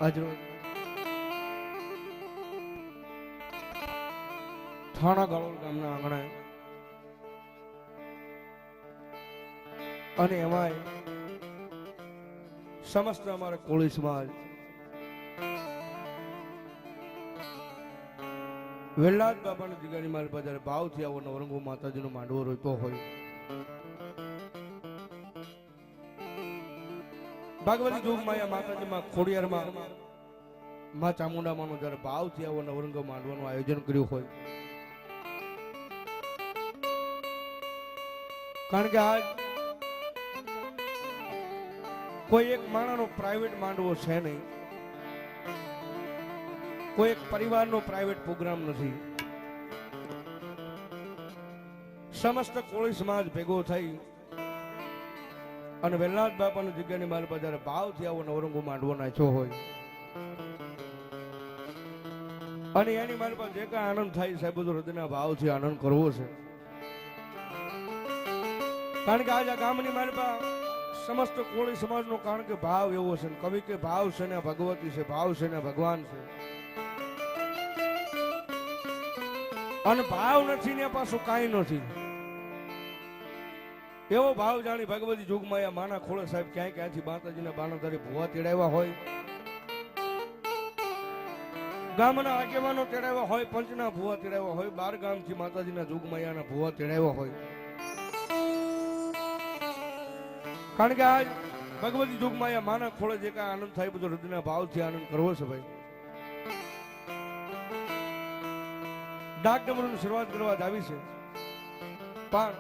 આજરોજ થાણા ગાળોલ ગામના આંગણે અને એમાંય સમસ્ત અમારા કોળી સમાજ વેલાદ બાપાની જગ્યાની મારી પાસે ભાવથી આવો નવરંગો માતાજીનો માંડવો રોતો હોય, ભાગવતી જોગમાયા માતાજીમાં ખોડિયારમાં માં ચામુંડામાંનો જ્યારે ભાવથી આવો નવરંગો માંડવાનું આયોજન કર્યું હોય, કારણ કે આજ કોઈ એક માણસનો પ્રાઇવેટ માંડવો છે નહીં, કોઈ એક પરિવારનો પ્રાઇવેટ પ્રોગ્રામ નથી. સમસ્ત કોળી સમાજ ભેગો થઈ અને વેલનાથ બાપાની જગ્યાની મારી પાસે ભાવથી આવો નવરંગો માંડવો નાખ્યો હોય અને એની મારી પાસે જે કાંઈ આનંદ થાય સાહેબ બધો હૃદયના ભાવથી આનંદ કરવો છે. કારણ કે આજ આ ગામની મારી પાસે સમસ્ત કોળી સમાજનો કારણ કે ભાવ એવો છે, કવિ કે ભાવ છે ને ભગવતી છે, ભાવ છે ને ભગવાન છે, અને ભાવ નથી ને પાછું કાંઈ નથી. એવો ભાવ જાણી ભગવતી જોગમાયા માના ખોળે સાહેબ ક્યાંય ક્યાંથી માતાજીના બાણા તારી ભુવા તેડાવ્યા હોય, ગામના આગેવાનો તેડાવ્યા હોય, પંચના ભુવા તેડાવ્યા હોય, 12 ગામથી માતાજીના જોગમાયાના ભુવા તેડાવ્યા હોય. કારણ કે આજ ભગવતી જોગમાયા માના ખોળે જે કાંઈ આનંદ થાય બધો હૃદયના ભાવથી આનંદ કરવો છે ભાઈ. ડાક ડમરૂની શરૂઆત કરવા જ આવી છે, પણ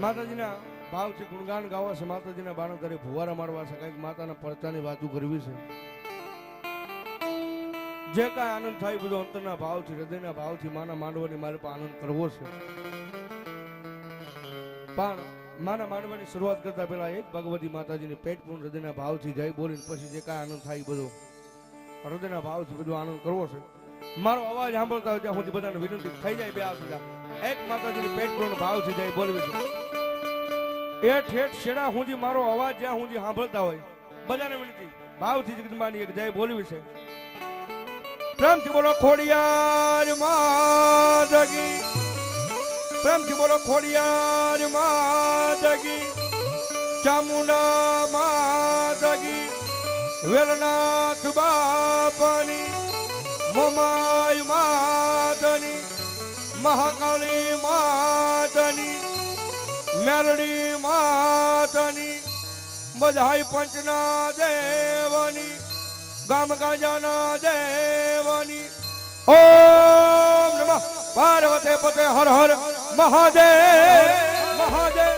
માતાજીના ભાવથી ગુણગાન ગાવા છે, માતાજીના બાણા તારે ભુવારા મારવા છે, કંઈક માતાના પરચાની વાતો કરવી છે. જે કાંઈ આનંદ થાય બધો અંતરના ભાવથી હૃદયના ભાવથી માના માંડવાની મારે પણ આનંદ કરવો છે. પણ માના માંડવાની શરૂઆત કરતા પહેલા એક ભગવતી માતાજીને પેટ પૂર્ણ હૃદયના ભાવથી જય બોલીને પછી જે કાંઈ આનંદ થાય બધો હૃદયના ભાવથી બધો આનંદ કરવો છે. મારો અવાજ સાંભળતા હોય ત્યાં સુધી બધાને વિનંતી થઈ જાય બે આવતા એક માતાજીની પેટ પૂર્ણ ભાવથી જય બોલવી છે. એ ઠેઠ છેડા સુધી મારો અવાજ જ્યાં સુધી સાંભળતા હોય બધાને વિનંતી ભાવથી જગદંબાની એક જય બોલવી છે. પ્રેમથી બોલો ખોડિયાર માત કી, પ્રેમથી બોલો ખોડિયાર માત કી, ચામુંડા માત કી, વેલનાથ બાપાની, મોમાય માતની, મહાકાળી માતની, મેલડી માતની, બધાય પંચના દેવની, ગામ ગાજાના દેવની. ઓમ નમઃ પાર્વતી પતે હર હર મહાદેવ મહાદેવ.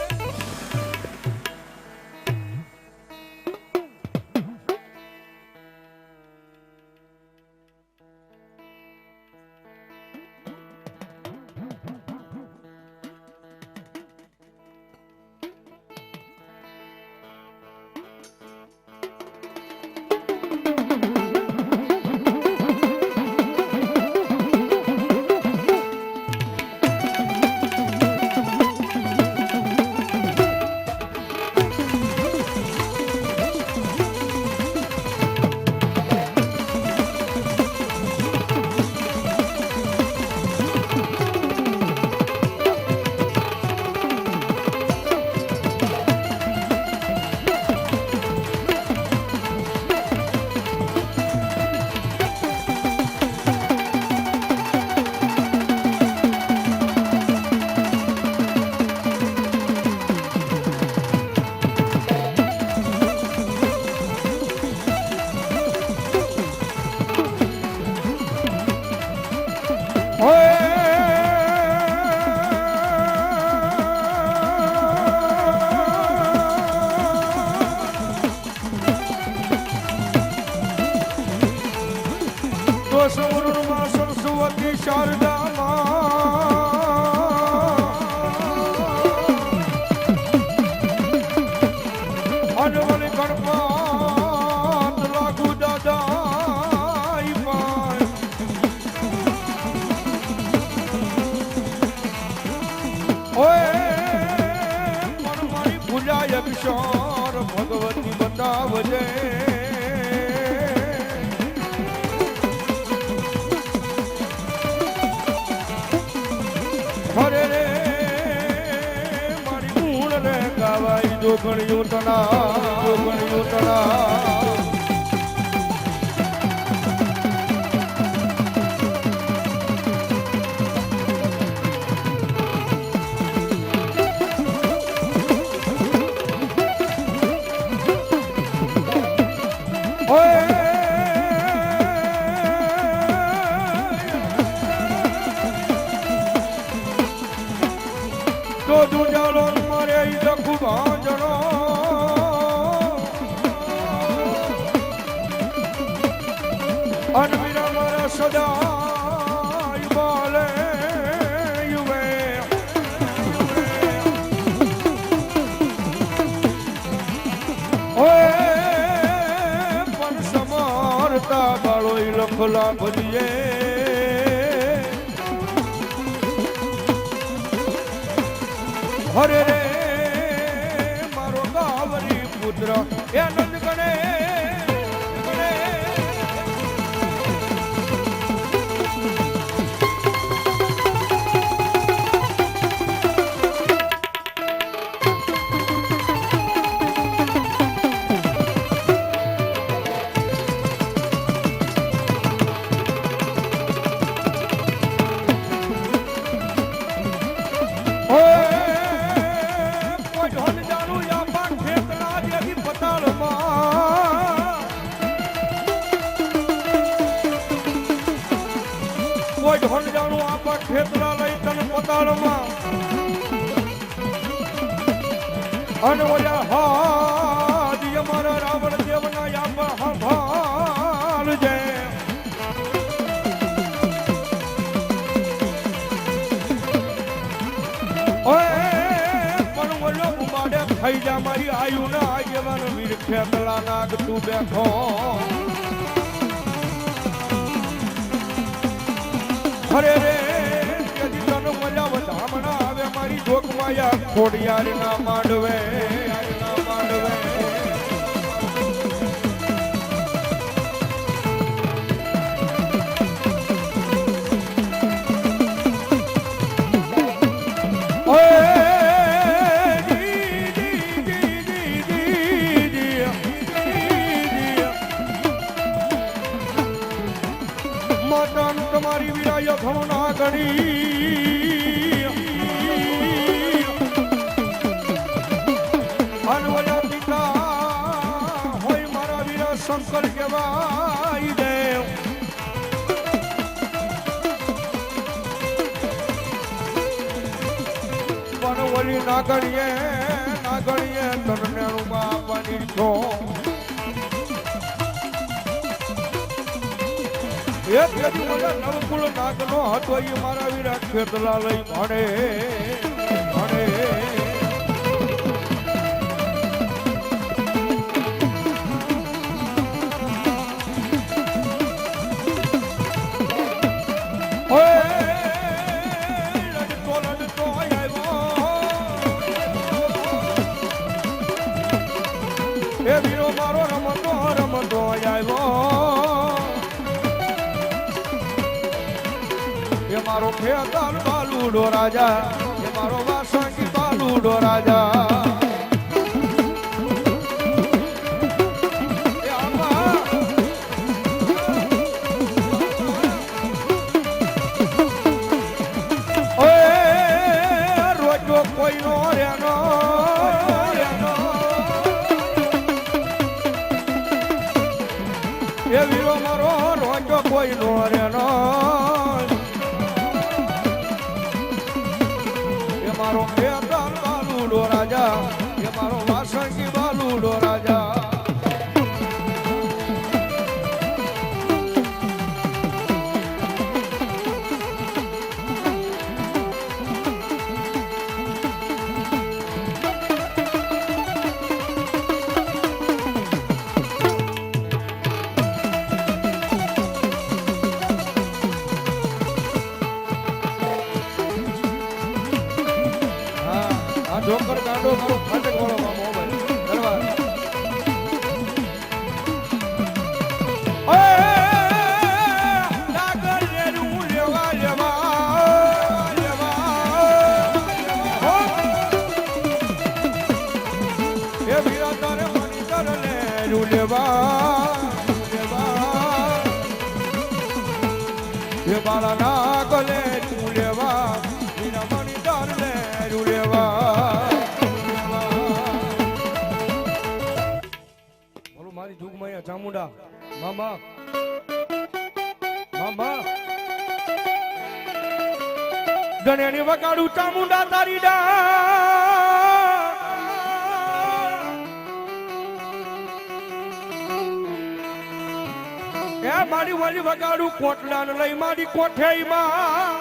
સરસ્વતી શારદા અનવલ ગણપત લાગુ દાદા પણ મારી ભૂલાય અક્ષર ભગવતી બતાવજે. જોગણિયું તણા તો દુજાલો મારે લખું ભાંજણો અનવીરા મારા સદાય બોલે યુવે પણ સમારતા બાળો લખલા ભજીએ હરે રે મારો ગાવરી પુત્ર એ આનંદ ગણે કોઈ ઢોલ જાણું આપા ખેતરા લઈ તને પતાળમાં અને ઓલા હાજી અમારા રાવણ દેવના આપા સંભાળ જે પણ ઓલો ઉમાડે ખાઈ જા મારી આયુ ના આગેવાન વીર ખેતલા નાગ તું બેઠો હરે રે યદી તન મજા વધામણા આવે મારી જોક માયા ખોડિયાર ના માંડવે તમારી વિરાય ઘણો ના ગણી અનવયા પિતા હોય મારા વીરા શંકર કહેવાય દેવ પણ ઓલી ના ગણીએ તને બાપાની છો એક યદી મને નવકુળ નાગનો હતો એ મારા વીરા ખેતલા લઈ ભણે એ વીરો મારો રમતો આવ્યો એ મારો ખેતર બાલુડો રાજા એ મારો વાસંગી બાલુડો રાજા રોજો કોઈ નો રેનો એ વીરો મારો રોજો કોઈ નો રેનો મારો ખેતર બાલુડો રાજા એ મારો વાસંગી બાલુડો રાજા જોકર ગાંડો મારો ફાટક વાળો મોબાઈલ કરવા નાગર રેડું લેવા હે બાળા ના ગલે રૂલેવા મીરા મણી ડાલે રૂલેવા બોલો મારી જોગમાયા ચામુંડા મામા મામા ગણેની વગાડું ચામુંડા તારી ડા એ મારી વાલી વગાડું કોટડા ને લઈ મારી કોઠેઈમાં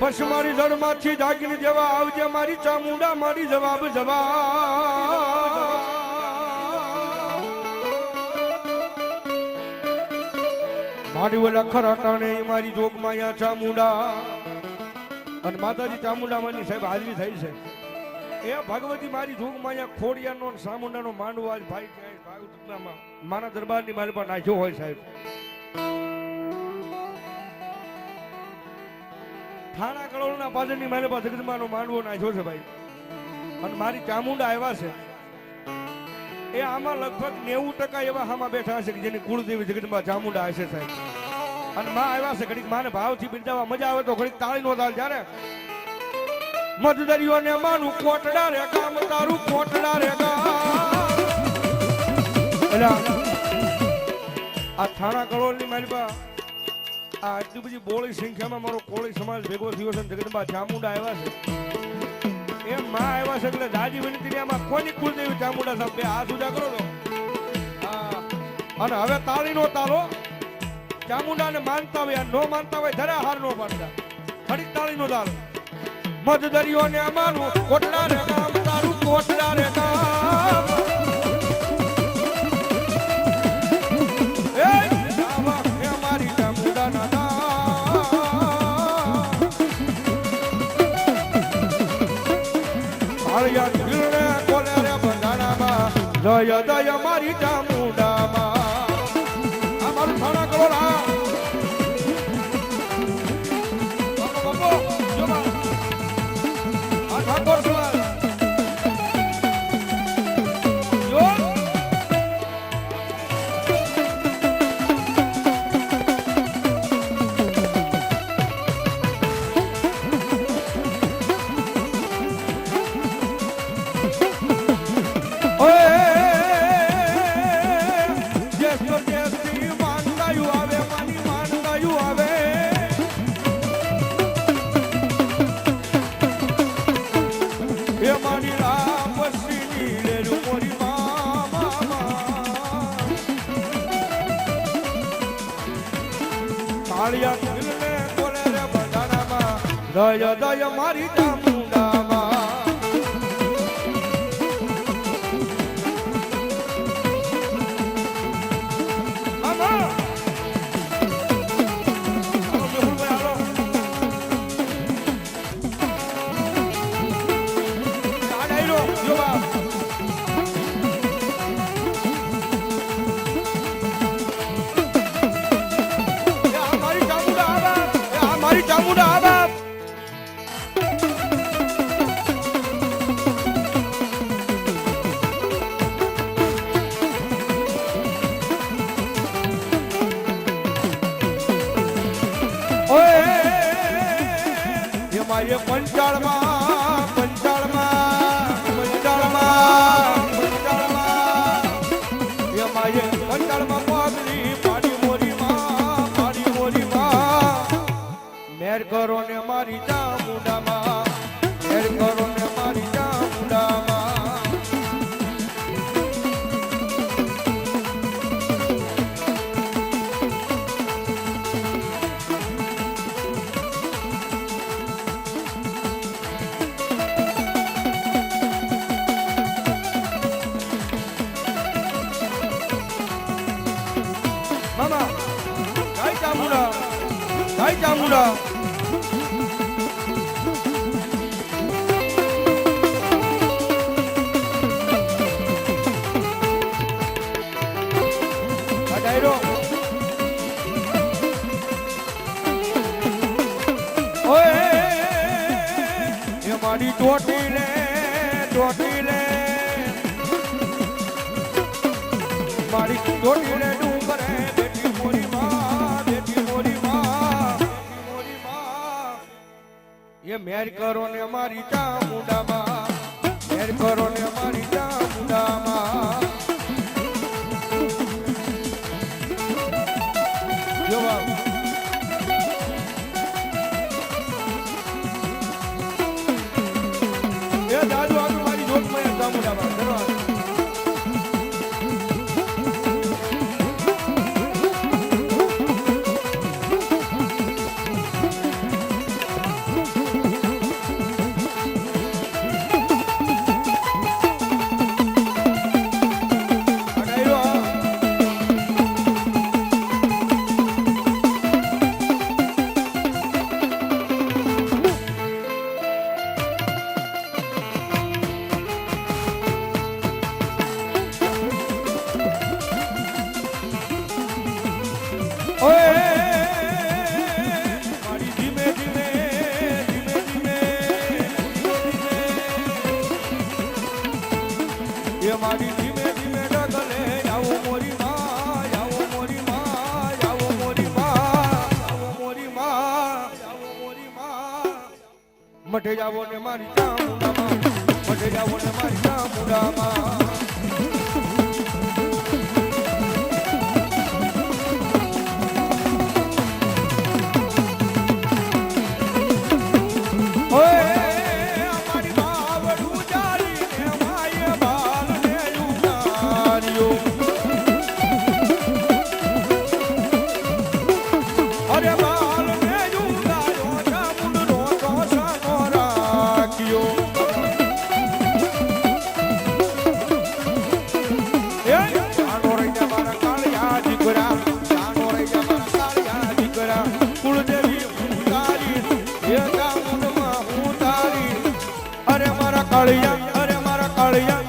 પછી મારી જડમાંથી જાગીને જેવા આવજે મારી ચામુંડા મારી જવાબ મારી ઓલા ખરાટાને મારી જોગમાયા ચામુંડા અને માતાજી ચામુંડા માની સાહેબ હાજરી થઈ છે એ ભગવતી મારી જોગમાયા ખોડિયાનો ચામુંડાનો માંડવો આજ ભાઈ ભાગવતમાં મારા દરબારની મારી પર નાખ્યો હોય સાહેબ થાણા કળોળના પાદરની મારી પાસે જગદંબાનો માંડવો નાખ્યો છે ભાઈ અને મારી ચામુંડા આવ્યા છે એ આમાં લગભગ 90% એવા હામાં બેઠા હશે કે જેની કુળદેવી જગદંબા ચામુંડા હશે સાહેબ અને માં આવ્યા છે ઘડીક માને ભાવથી બિરદાવા મજા આવે તો ઘડીક તાળી નો તાલ જ્યારે મધદરીઓને માનું કોટડા રે કામ તારું કોટડા રે આ થાણા કળોળની મારી પા આ આટલી બધી બોળી સંખ્યામાં મારો કોળી સમાજ ભેગો થયો છે જગદંબા ચામુંડા આવ્યા છે એમ માં આવ્યા છે એટલે દાદી વિનંતી આમાં કોની કુળદેવી ચામુંડા સાહેબ બે હાથ ઉજા કરો તો અને હવે તાળી નો તાલો ચામુંડાને માનતા હોય નો માનતા હોય ધરા હાર નો પાડતા ખડી તાળી નો તાલો મધદરીઓને અમારું કોટડા રે કામ તારું કોટડા રે કામ એ આવા કે મારી ચામુંડા ના આળિયા દિલને કોલે રે બંધાણામાં જય દય મારી ચામુંડામાં આ મારું થાણા કળોળા ઠાકોર સમાજ દય દય મારી ચામુંડામાં આમાં મારી ચામુંડા આવા એ પંચાળમાં પંચાળમાં પંચાળમાં પંચાળમાં એમાં એ પંચાળમાં પાઘડી પાડી મોરીમાં મેર કરો ને મારી ચામુંડામાં મેર કરો ને મારી ચામુંડામાં મામા ગાય ચામુંડા ગાય ચામુંડા ડાયરો ઓય એ મારી ટોટી લે મારી ટોટી લે એ મેર કરો ને અમારી ચામુંડામાં, મેર કરો ને અમારી ચામુંડામાં. જવાબ એ દાદુ આગળ મારી જોતમાં ચામુંડામાં ધન્યવાદ. મારી ધીમે ધીમે ડગલે આવો મોરી માં, આવો મોરી માં, આવો મોરી માં, આવો મોરી માં, આવો મોરી માં. મઠે જાવો ને મારી ચામુંડામાં, મઠે જાવો ને મારી ચામુંડામાં.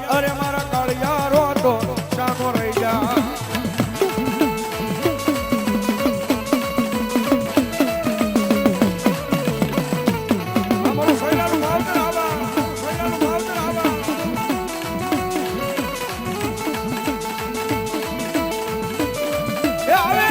અરે મારા કાળિયા રોતો શાનો રહી જા. અમારું સૈલાનું માવતર આવા, સૈલાનું માવતર આવા. એ આવે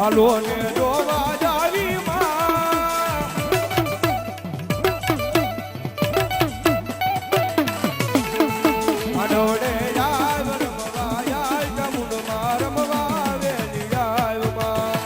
હાલો ને જોવા જાવી માં. માનવડે જાવ રમવા જાય ચામુંડમાં રમવા વેલી જાય માં.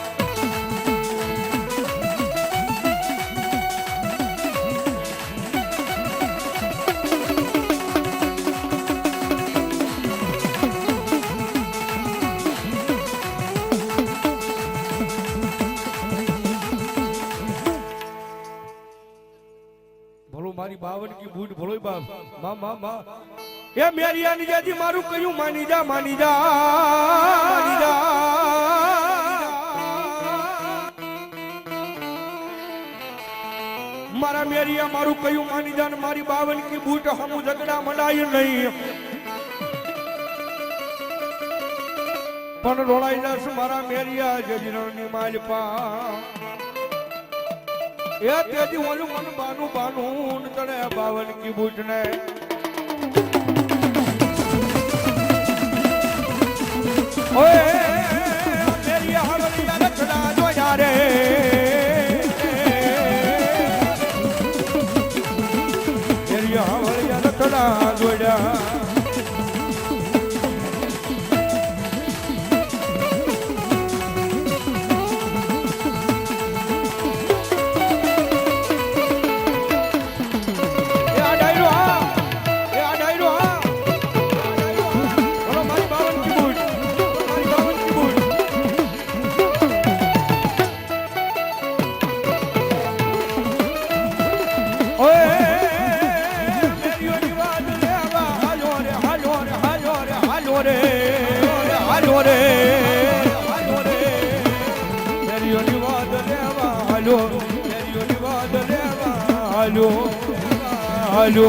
મારી બાવન કી બૂટ ભોળોય બાપ માં માં માં. એ મેરિયા ની જાજી મારું કયું માની જા, માની જા, માની જા. મારા મેરિયા મારું કયું માની જા ને મારી બાવન કી બૂટ હમું ઝગડા મંડાય નહીં. પણ રોળાઈ જશ મારા મેરિયા જજરની માલપા. એ તેજી ઓલું મન બાનું બાનું ચડે બાવન કી બૂટ ને. ઓએ મેરી હળિયા રખડા જોયા રે. મેરી હળિયા રખડા જોયા. મારી બાવન કી બૂટ, મારી બાવન હાલો રે મેરીઓની વાત લેવા હાલો મેરીઓની વાત લેવા હાલો હાલો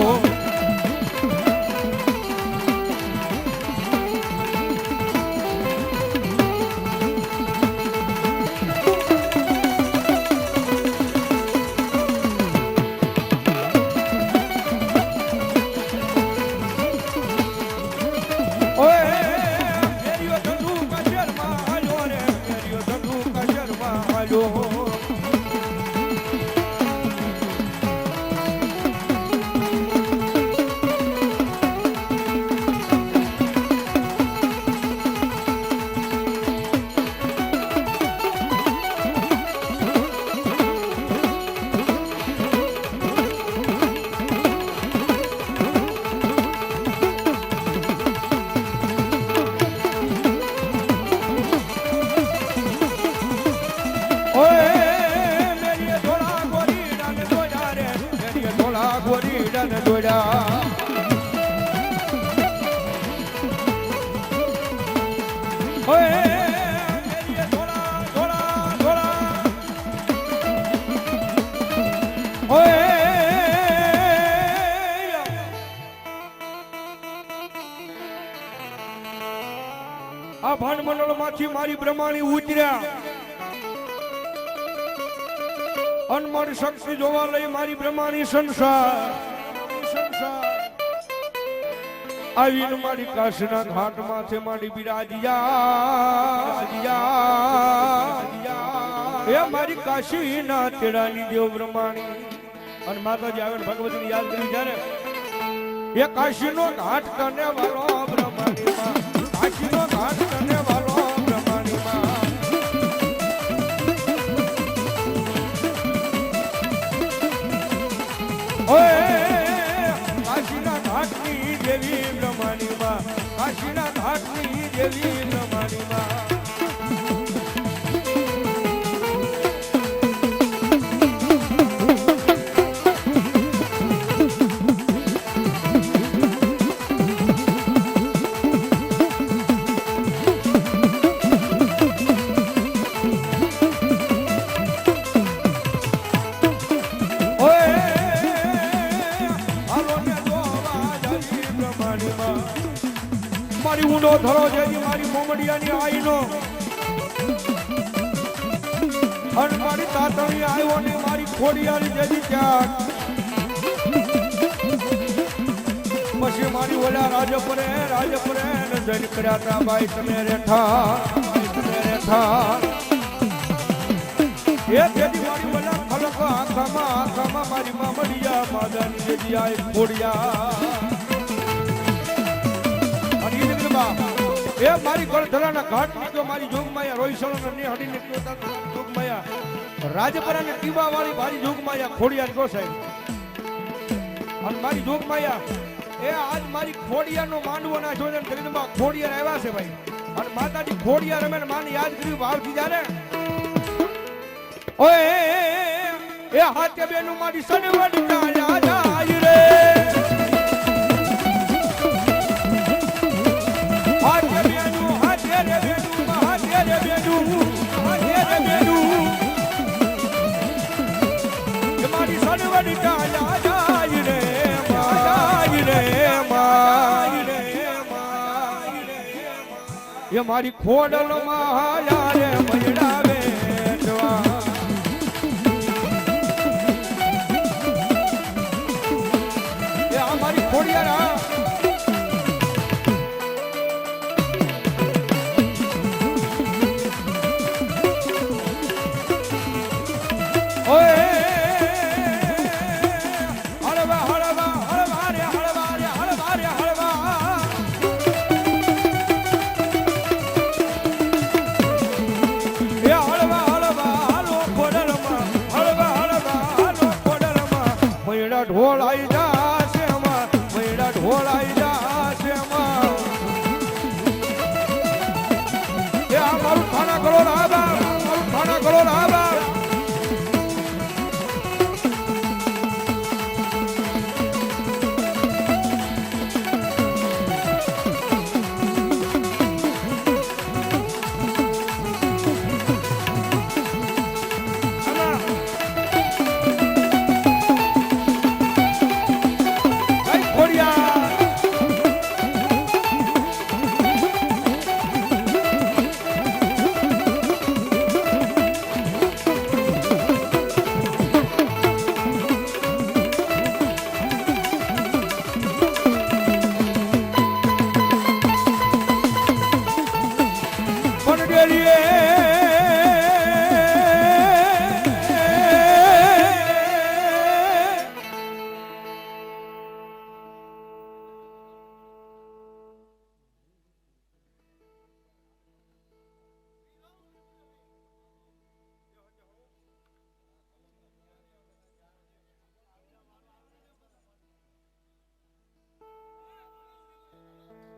આ ભાનમંડળ માંથી મારી બ્રહ્માણી ઉતર્યા અનમોલ શક્તિ જોવા લઈ મારી બ્રહ્માણી સંસાર આવીને મારી કાશીના ઘાટ માથે મારી બિરાજિયા એ મારી કાશીના તેડાની દેવ બ્રહ્માણી અને માતાજી આવે ભગવતીને યાદ કરી જ્યારે એ કાશીનો ઘાટ કરને વાળો બ્રહ્માણી માં કાશીનો ઘાટ કરને વાળો બ્રહ્માણી માં ઓય કાશીના ઘાટની દેવી બ્રહ્માણી માં કાશીના ઘાટની દેવી બ્રહ્માણી માં મારી ઊંડો ધરો છે મારી મોમડિયાની આઈનો અને મારી તાતણી આવ્યો ને મારી ખોડિયાની જેવી ક્યાંક પછી મારી ઓલા રાજપરે જઈને કર્યા હતા ભાઈ તમે રેઠા એ તેથી મારી ઓલા ખલક આખામાં મારી મોમડિયા માદાની જેવી આઈ ખોડિયા એ મારી ગળધરાના ઘાટ નીકળ્યો મારી જોગમાયા રોઈસણો ને હડી નીકળ્યો જોગમાયા રાજપરાને ટીવા વાળી મારી જોગમાયા ખોડિયાર ગોસાઈ અને મારી જોગમાયા એ આજ મારી ખોડિયારનો માંડવો ના જોઈને જગદંબા ખોડિયાર આવ્યા છે ભાઈ અને માતાજી ખોડિયાર અમે માને યાદ કર્યું ભાવથી જ્યારે ઓય એ હાથે બેનું મારી સનવડ ચાલ્યા જાય રે એ મારી ખોડલ માં રે મયડા બેઠવા એ આ મારી ખોડિયારા ઓય ઢોળાઈ જાશે અમાર મૈડા ઢોળાઈ જાશે અમાર એ આ મારું ખાના કરો રાબા મારું ખાના કરો રાબા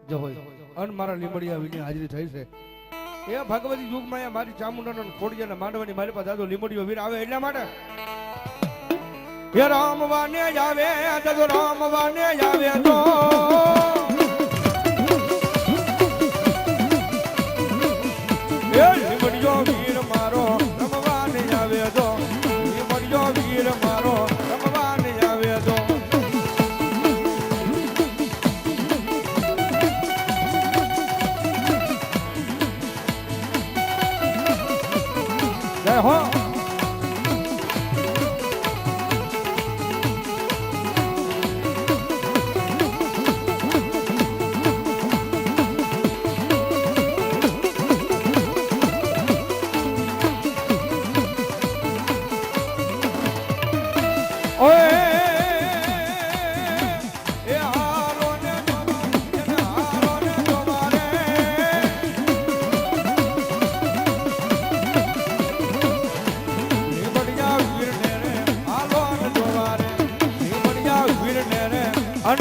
જો હોય અન મારા લીંબડિયા વિની હાજરી થઈ છે એ ભગવતી યુગમાં મારી ચામુંડાનો ખોડિયાના માંડવાની મારી પાસે દાદો લીંબડીઓ વીર આવે એટલા માટે હે રામવાને આવે દાદો રામવાને આવે તો એ લીંબડીયો વીર મારો રમવાને આવે તો લીંબડીયો વીર મારો રમવાને આવે તો જય હો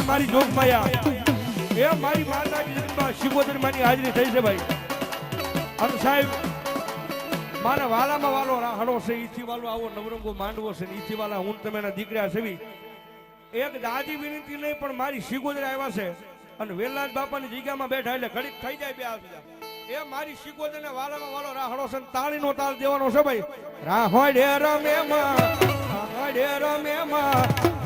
મારી જોગ માયા એ મારી માતાજી શિવોદર માની હાજરી થઈ છે ભાઈ અને સાહેબ મારા વાલામાં વાલો રાહડો છે ઈથી વાલો આવો નવરંગો માંડવો છે ઈથી વાલા હું તમે એના દીકરા છવી એક દાદી વિનંતી નહીં પણ મારી શિગોદર આવ્યા છે અને વેલાજ બાપાની જગ્યામાં બેઠા એટલે ઘડીક થઈ જાય બે આ એ મારી શિગોદર ને વાલામાં વાલો રાહડો છે તાળીનો તાળ દેવાનો છે ભાઈ રાહડે રમે રાહડે રમે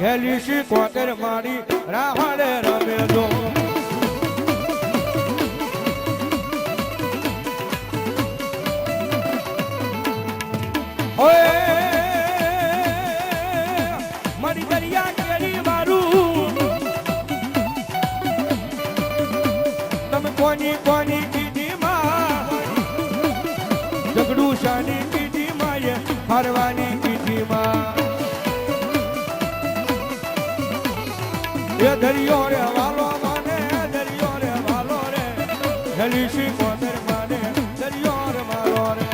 હેલી શિકોતર મારી રાહડે રમે જો ઓય મારી દરિયા કેરી મારું તમે કોની કોની કીધી માં ઝઘડું શાની કીધી માં ફરવાની કીધી માં એ દરિયો રે વાલો માને દરિયો રે વાલો રે હેલી શિકોતર માને દરિયો રે વાલો રે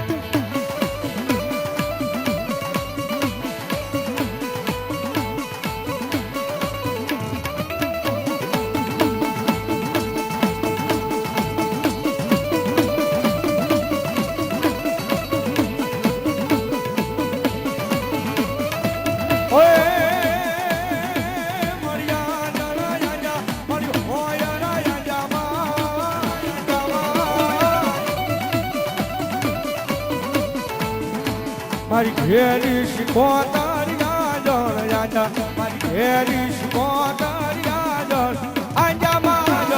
મારી ઘેરી શિકોતરિયા જણ આજા મારી ઘેરી શિકોતરિયા જણ આજા માં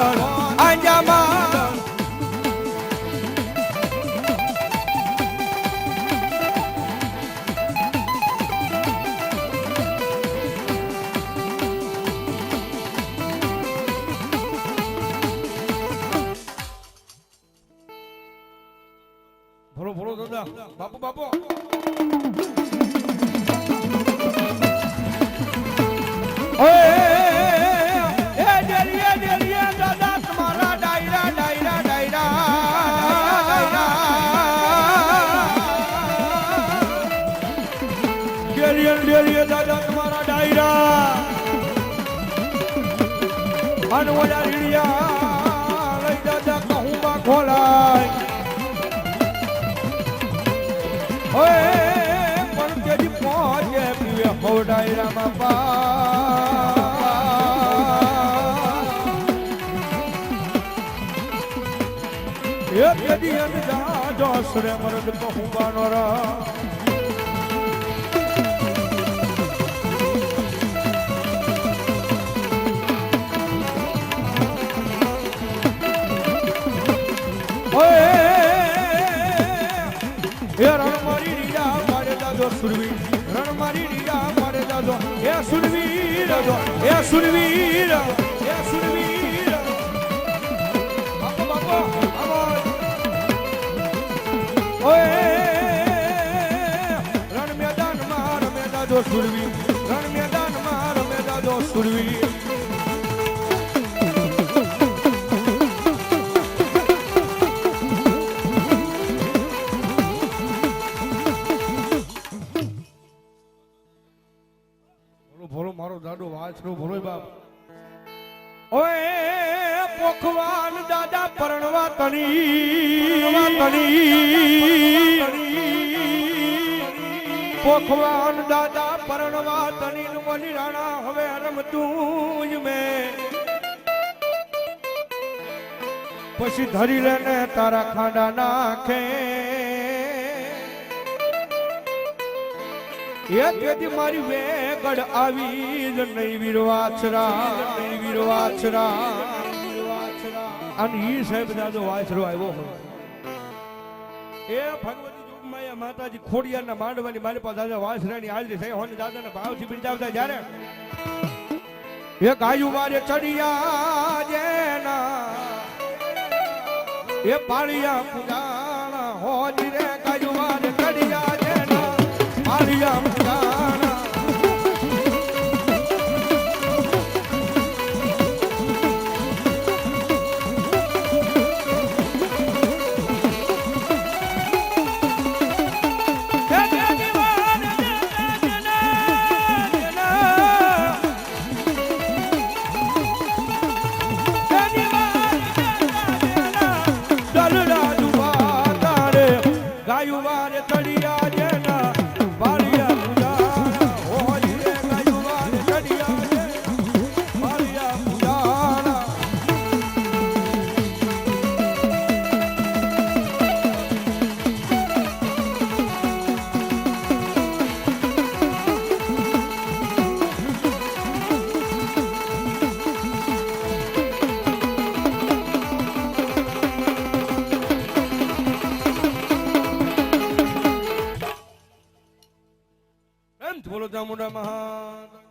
આજા માં ભલો ભલો દાદા બાપુ બાપુ દાદા તમારા ડાયરા અનવડા રીડિયા લઈ દાદા કહુંમાં ખોલાય ઓય પણ તેજી પહોંચે પીવે હો ડાયરામાં પા એક તેજી અંદા જોસરે મરદ કહુંબાનો રા રણમારી રીડા પાડે દાદો સુરવીર રણમારી રીડા પાડે દાદો એ સુરવીર એ સુરવીર એ સુરવીર બાપો બાપો ઓય રણ મેદાનમાં રમે દાદો સુરવીર રણ મેદાનમાં રમે દાદો સુરવીર ભોલો મારો દાદો વાંચનો ભોલો બાપ ઓય પોક પોખવાન દાદા પરણવા તણી પોખવાન દાદા પરણવા તણી વની રાણા હવે રમતું જ મેં પછી ધરી લેને તારા ખાંડા નાખે એ તેથી મારી વેગડ આવી જ નહીં વીરવાછરા અને ઈ સાહેબ દાદો વાછરો આવ્યો હોય એ ભગવતી જોગમાયા માતાજી ખોડિયારના માંડવાની મારી પાસે દાદા વાછરાની હાજરી થઈ હોને દાદાના ભાવથી બિરદાવતા જ્યારે એ ગાયું મારે ચડિયા જેના એ પાળિયા પુજાણા હોજી રે ગાયું મારે ચડિયા જેના પાળિયા પુજાણા બોલો ચામુંડા મહારાજ